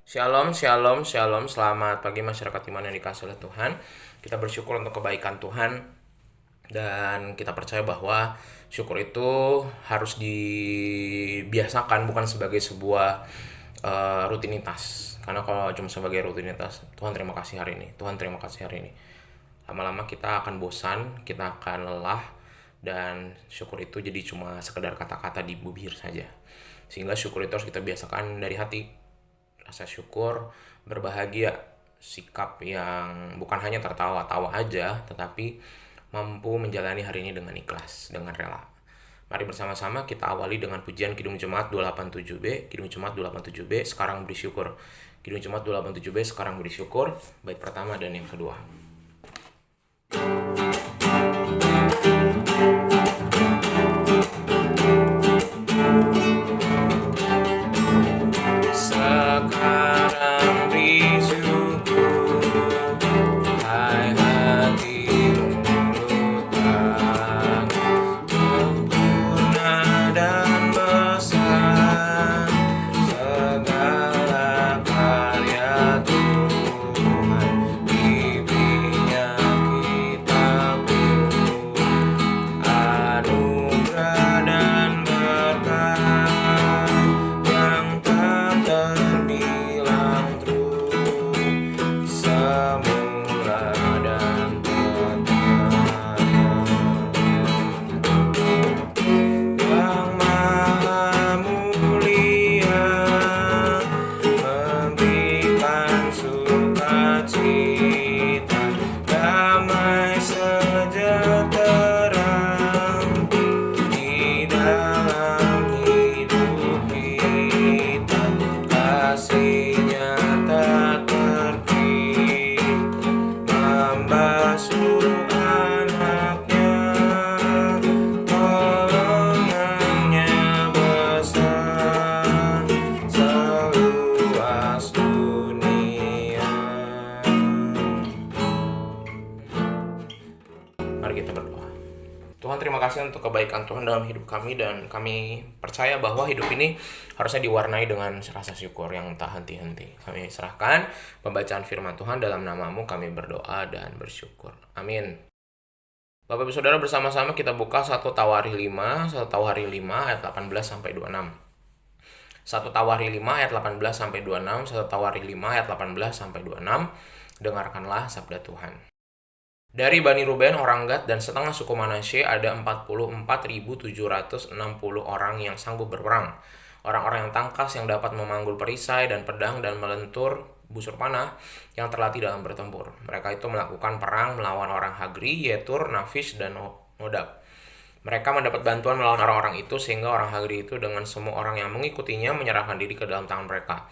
Shalom, shalom, shalom. Selamat pagi masyarakat iman yang dikasihi oleh Tuhan. Kita bersyukur untuk kebaikan Tuhan dan kita percaya bahwa syukur itu harus dibiasakan, bukan sebagai sebuah rutinitas. Karena kalau cuma sebagai rutinitas, Tuhan terima kasih hari ini. Tuhan terima kasih hari ini. Lama-lama kita akan bosan, kita akan lelah, dan syukur itu jadi cuma sekedar kata-kata di bibir saja. Sehingga syukur itu harus kita biasakan dari hati. Rasa syukur, berbahagia, sikap yang bukan hanya tertawa-tawa aja, tetapi mampu menjalani hari ini dengan ikhlas, dengan rela. Mari bersama-sama kita awali dengan pujian Kidung Jemaat 287B. Kidung Jemaat 287B, sekarang bersyukur. Kidung Jemaat 287B, sekarang bersyukur. Bait pertama dan yang kedua. Sekarang bersyukur, hai hati mulutkan, sempurna dan besar segala karya Tuhan, bibinya kita pun anugerah dan berkat yang tak terbilang true, semula dan tetap. Yang maha mulia memberikan sukacita, damai sejahtera di dalam hidup kita. Kasih-Nya tak terhenti, membasuh anaknya, tolongannya besar seluas dunia. Mari kita berdoa. Tuhan, terima kasih untuk kebaikan Tuhan dalam hidup kami, dan kami percaya bahwa hidup ini harusnya diwarnai dengan rasa syukur yang tak henti-henti. Kami serahkan pembacaan firman Tuhan dalam nama-Mu, kami berdoa dan bersyukur. Amin. Bapak Ibu Saudara, bersama-sama kita buka 1 Tawarikh 5 ayat 18 sampai 26. 1 Tawarikh 5 ayat 18 sampai 26, 1 Tawarikh 5 ayat 18 sampai 26. Dengarkanlah sabda Tuhan. Dari Bani Ruben, orang Gad, dan setengah suku Manasye ada 44.760 orang yang sanggup berperang. Orang-orang yang tangkas, yang dapat memanggul perisai dan pedang dan melentur busur panah, yang terlatih dalam bertempur. Mereka itu melakukan perang melawan orang Hagri, Yetur, Nafish, dan Nodab. Mereka mendapat bantuan melawan orang-orang itu, sehingga orang Hagri itu dengan semua orang yang mengikutinya menyerahkan diri ke dalam tangan mereka.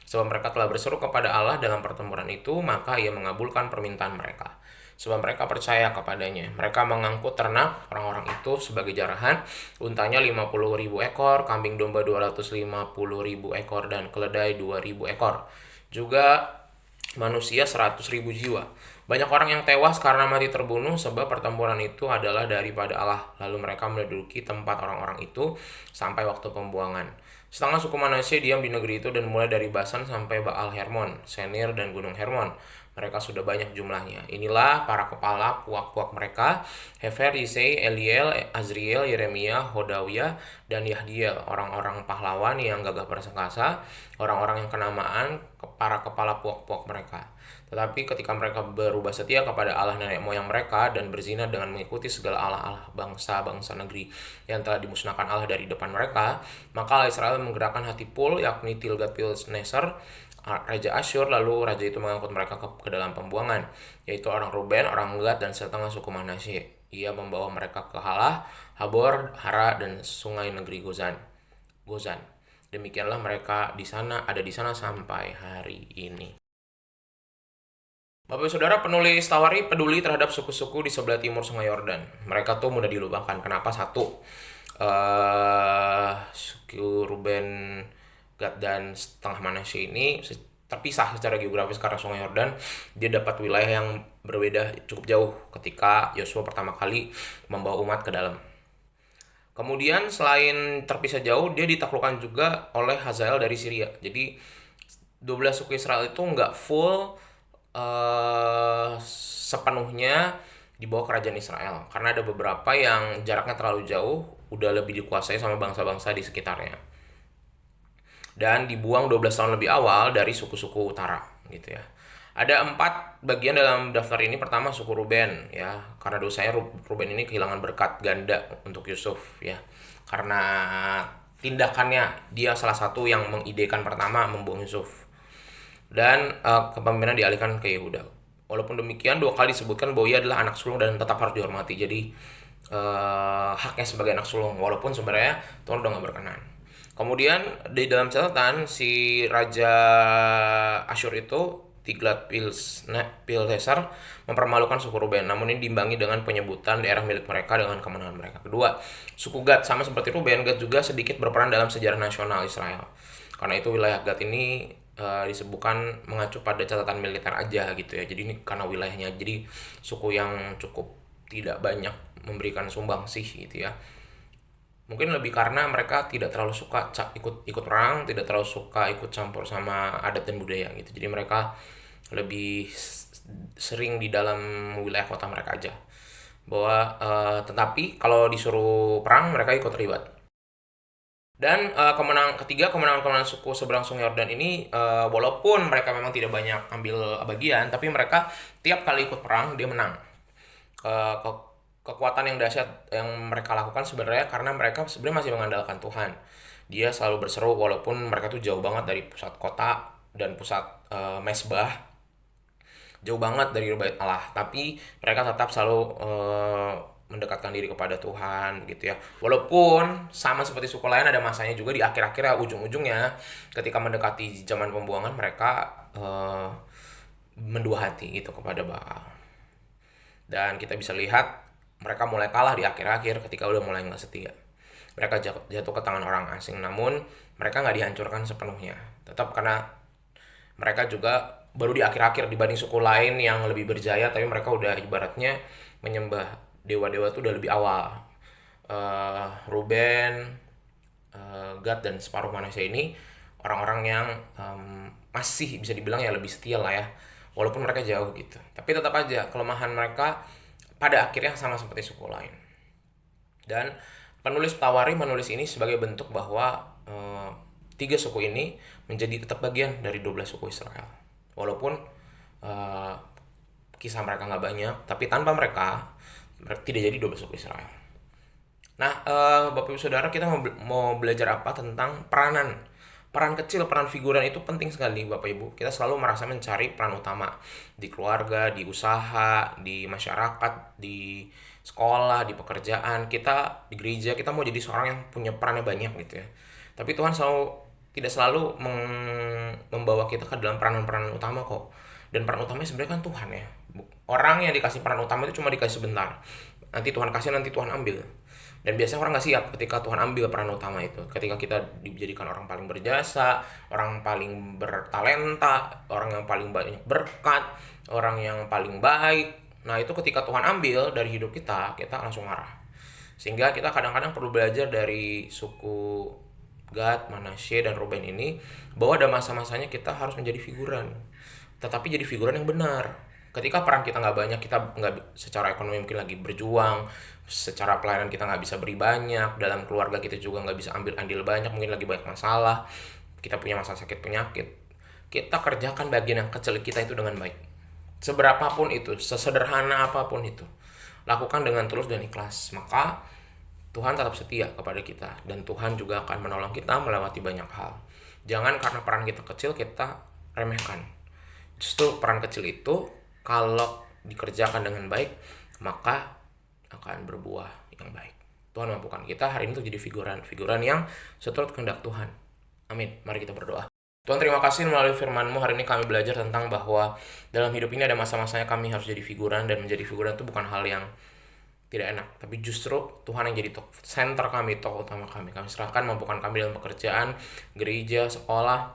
Sebab mereka telah berseru kepada Allah dalam pertempuran itu, maka Ia mengabulkan permintaan mereka. Sebab mereka percaya kepadanya. Mereka mengangkut ternak orang-orang itu sebagai jarahan, untanya 50.000 ekor, kambing domba 250.000 ekor, dan keledai 2.000 ekor. Juga manusia 100.000 jiwa. Banyak orang yang tewas karena mati terbunuh, sebab pertempuran itu adalah daripada Allah. Lalu mereka menduduki tempat orang-orang itu sampai waktu pembuangan. Setengah suku Manasye diam di negeri itu, dan mulai dari Basan sampai Baal Hermon, Senir, dan Gunung Hermon. Mereka sudah banyak jumlahnya. Inilah para kepala puak-puak mereka: Hefer, Isai, Eliel, Azriel, Yeremia, Hodawiyah, dan Yahdiel. Orang-orang pahlawan yang gagah perkasa, orang-orang yang kenamaan, para kepala puak-puak mereka. Tetapi ketika mereka berubah setia kepada Allah nenek moyang mereka dan berzina dengan mengikuti segala allah-allah bangsa-bangsa negeri yang telah dimusnahkan Allah dari depan mereka, maka Allah Israel menggerakkan hati Pul, yakni Tilgat-Pilneser, Raja Asyur. Lalu raja itu mengangkut mereka ke dalam pembuangan, yaitu orang Ruben, orang Gad, dan setengah suku Manasye. Ia membawa mereka ke Halah, Habor, Hara, dan sungai negeri Gozan. Demikianlah mereka ada di sana sampai hari ini. Bapak Ibu Saudara, penulis Tawarikh peduli terhadap suku-suku di sebelah timur Sungai Yordan. Mereka tuh mudah dilupakan. Kenapa? Satu, suku Ruben, Gad, dan setengah Manasye ini terpisah secara geografis karena Sungai Yordan. Dia dapat wilayah yang berbeda cukup jauh ketika Yosua pertama kali membawa umat ke dalam. Kemudian selain terpisah jauh, dia ditaklukkan juga oleh Hazael dari Syria. Jadi 12 suku Israel itu nggak full sepenuhnya di bawah kerajaan Israel, karena ada beberapa yang jaraknya terlalu jauh, udah lebih dikuasai sama bangsa-bangsa di sekitarnya, dan dibuang 12 tahun lebih awal dari suku-suku utara gitu ya. Ada 4 bagian dalam daftar ini. Pertama, suku Ruben ya, karena dosanya Ruben ini kehilangan berkat ganda untuk Yusuf ya, karena tindakannya dia salah satu yang mengidekan pertama membuang Yusuf, dan kepemimpinan dialihkan ke Yehuda. Walaupun demikian, 2 kali disebutkan bahwa ia adalah anak sulung dan tetap harus dihormati. Jadi haknya sebagai anak sulung, walaupun sebenarnya Tuhan udah gak berkenan. Kemudian di dalam catatan, si Raja Asyur itu Tiglat-Pilneser mempermalukan suku Ruben, namun ini diimbangi dengan penyebutan daerah milik mereka dengan kemenangan mereka. Kedua, suku Gad, sama seperti Ruben, Gad juga sedikit berperan dalam sejarah nasional Israel. Karena itu wilayah Gad ini disebutkan mengacu pada catatan militer aja gitu ya. Jadi ini karena wilayahnya, jadi suku yang cukup tidak banyak memberikan sumbangsi gitu ya. Mungkin lebih karena mereka tidak terlalu suka ikut perang, tidak terlalu suka ikut campur sama adat dan budaya gitu. Jadi mereka lebih sering di dalam wilayah kota mereka aja. Tetapi kalau disuruh perang, mereka ikut terlibat. Dan kemenangan suku seberang Sungai Yordan ini, walaupun mereka memang tidak banyak ambil bagian, tapi mereka tiap kali ikut perang dia menang. Kekuatan yang dahsyat yang mereka lakukan sebenarnya karena mereka sebenarnya masih mengandalkan Tuhan. Dia selalu berseru walaupun mereka tuh jauh banget dari pusat kota dan pusat mesbah, jauh banget dari bait Allah, tapi mereka tetap selalu mendekatkan diri kepada Tuhan gitu ya. Walaupun sama seperti suku lain, ada masanya juga di akhir-akhirnya, ujung-ujungnya ketika mendekati zaman pembuangan, mereka mendua hati gitu kepada Baal. Dan kita bisa lihat mereka mulai kalah di akhir-akhir ketika udah mulai nggak setia. Mereka jatuh ke tangan orang asing, namun mereka nggak dihancurkan sepenuhnya. Tetap karena mereka juga baru di akhir-akhir dibanding suku lain yang lebih berjaya, tapi mereka udah ibaratnya menyembah dewa-dewa itu udah lebih awal. Ruben, Gad, dan separuh Manasya ini orang-orang yang masih bisa dibilang ya lebih setia lah ya, walaupun mereka jauh gitu. Tapi tetap aja kelemahan mereka pada akhirnya sama seperti suku lain. Dan penulis Tawari menulis ini sebagai bentuk bahwa 3 suku ini menjadi tetap bagian dari 12 suku Israel. Walaupun kisah mereka nggak banyak, tapi tanpa mereka tidak jadi 12 suku Israel. Nah, Bapak Ibu Saudara, kita mau belajar apa tentang peran kecil, peran figuran itu penting sekali Bapak Ibu. Kita selalu merasa mencari peran utama di keluarga, di usaha, di masyarakat, di sekolah, di pekerjaan, kita di gereja, kita mau jadi seorang yang punya perannya banyak gitu ya. Tapi Tuhan tidak selalu membawa kita ke dalam peranan-peranan utama kok. Dan peran utamanya sebenarnya kan Tuhan ya. Orang yang dikasih peran utama itu cuma dikasih sebentar. Nanti Tuhan kasih, nanti Tuhan ambil. Dan biasanya orang gak siap ketika Tuhan ambil peran utama itu. Ketika kita dijadikan orang paling berjasa, orang paling bertalenta, orang yang paling banyak berkat, orang yang paling baik. Nah itu ketika Tuhan ambil dari hidup kita langsung marah. Sehingga kita kadang-kadang perlu belajar dari suku Gad, Manasye, dan Ruben ini, bahwa ada masa-masanya kita harus menjadi figuran. Tetapi jadi figuran yang benar. Ketika peran kita nggak banyak, kita nggak secara ekonomi mungkin lagi berjuang, secara pelayanan kita nggak bisa beri banyak, dalam keluarga kita juga nggak bisa ambil andil banyak, mungkin lagi banyak masalah, kita punya masalah sakit penyakit, kita kerjakan bagian yang kecil kita itu dengan baik. Seberapapun itu, sesederhana apapun itu, lakukan dengan tulus dan ikhlas, maka Tuhan tetap setia kepada kita, dan Tuhan juga akan menolong kita melewati banyak hal. Jangan karena peran kita kecil kita remehkan. Justru peran kecil itu kalau dikerjakan dengan baik, maka akan berbuah yang baik. Tuhan mampukan kita hari ini untuk jadi figuran yang seturut kehendak Tuhan. Amin. Mari kita berdoa. Tuhan, terima kasih melalui firman-Mu hari ini kami belajar tentang bahwa dalam hidup ini ada masa-masanya kami harus jadi figuran, dan menjadi figuran itu bukan hal yang tidak enak, tapi justru Tuhan yang jadi center kami, tokoh utama kami. Kami serahkan, mampukan kami dalam pekerjaan, gereja, sekolah,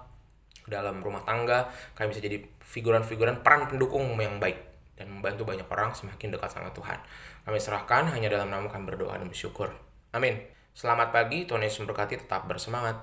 dalam rumah tangga. Kami bisa jadi figuran-figuran, peran pendukung yang baik, dan membantu banyak orang semakin dekat sama Tuhan. Kami serahkan, hanya dalam nama kami berdoa dan bersyukur. Amin. Selamat pagi, Tuhan Yesus memberkati, tetap bersemangat.